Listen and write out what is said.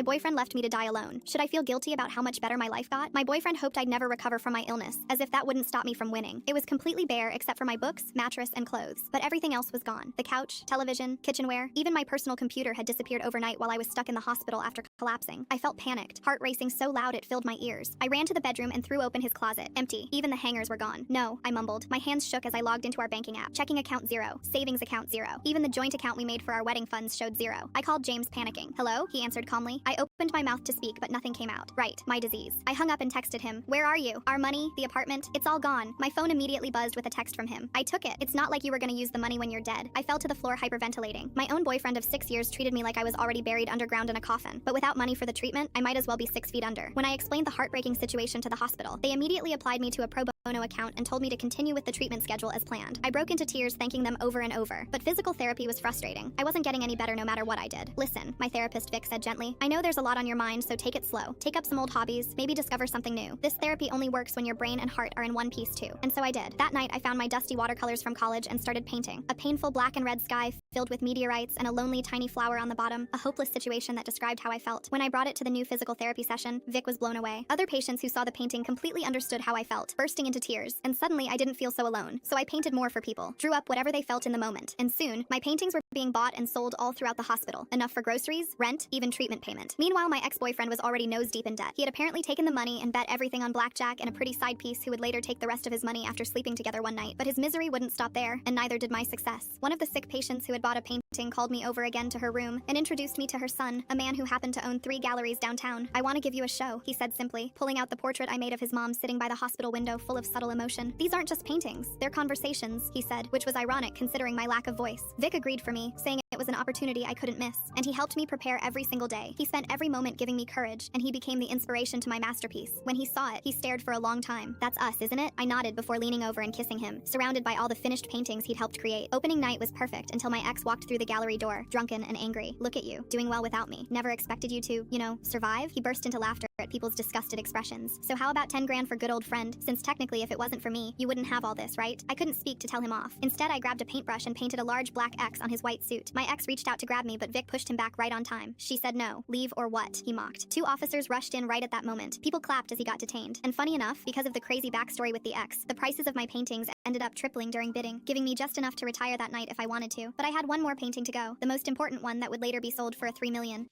My boyfriend left me to die alone. Should I feel guilty about how much better my life got? My boyfriend hoped I'd never recover from my illness, as if that wouldn't stop me from winning. It was completely bare except for my books, mattress, and clothes. But everything else was gone. The couch, television, kitchenware, even my personal computer had disappeared overnight while I was stuck in the hospital after collapsing. I felt panicked, heart racing so loud it filled my ears. I ran to the bedroom and threw open his closet. Empty. Even the hangers were gone. No, I mumbled. My hands shook as I logged into our banking app. Checking account 0. Savings account 0. Even the joint account we made for our wedding funds showed 0. I called James, panicking. Hello? He answered calmly. I opened my mouth to speak, but nothing came out. Right, my disease. I hung up and texted him. Where are you? Our money, the apartment, it's all gone. My phone immediately buzzed with a text from him. I took it. It's not like you were gonna use the money when you're dead. I fell to the floor hyperventilating. My own boyfriend of 6 years treated me like I was already buried underground in a coffin. But without money for the treatment, I might as well be 6 feet under. When I explained the heartbreaking situation to the hospital, they immediately applied me to a pro bono account and told me to continue with the treatment schedule as planned. I broke into tears thanking them over and over. But physical therapy was frustrating. I wasn't getting any better no matter what I did. Listen, my therapist Vic said gently. I know there's a lot on your mind, so take it slow. Take up some old hobbies, maybe discover something new. This therapy only works when your brain and heart are in one piece too. And so I did. That night, I found my dusty watercolors from college and started painting. A painful black and red sky filled with meteorites and a lonely tiny flower on the bottom, a hopeless situation that described how I felt. When I brought it to the new physical therapy session, Vic was blown away. Other patients who saw the painting completely understood how I felt, bursting into tears, and suddenly I didn't feel so alone. So I painted more for people, drew up whatever they felt in the moment, and soon, my paintings were being bought and sold all throughout the hospital, enough for groceries, rent, even treatment payment. Meanwhile, my ex-boyfriend was already nose-deep in debt. He had apparently taken the money and bet everything on blackjack and a pretty side piece who would later take the rest of his money after sleeping together one night. But his misery wouldn't stop there, and neither did my success. One of the sick patients who had bought a painting called me over again to her room and introduced me to her son, a man who happened to own 3 galleries downtown. I want to give you a show, he said simply, pulling out the portrait I made of his mom sitting by the hospital window full of subtle emotion. These aren't just paintings, they're conversations, he said, which was ironic considering my lack of voice. Vic agreed for me, saying it was an opportunity I couldn't miss, and he helped me prepare every single day. He spent every moment giving me courage, and he became the inspiration to my masterpiece. When he saw it, he stared for a long time. That's us, isn't it? I nodded before leaning over and kissing him, surrounded by all the finished paintings he'd helped create. Opening night was perfect until my ex walked through the gallery door, drunken and angry. Look at you, doing well without me. Never expected you to, survive? He burst into laughter at people's disgusted expressions. So how about 10 grand for good old friend, since technically if it wasn't for me, you wouldn't have all this, right? I couldn't speak to tell him off. Instead, I grabbed a paintbrush and painted a large black X on his white suit. My ex reached out to grab me, but Vic pushed him back right on time. She said no. Leave or what? He mocked. 2 officers rushed in right at that moment. People clapped as he got detained. And funny enough, because of the crazy backstory with the ex, the prices of my paintings ended up tripling during bidding, giving me just enough to retire that night if I wanted to. But I had one more painting to go, the most important one that would later be sold for $3 million.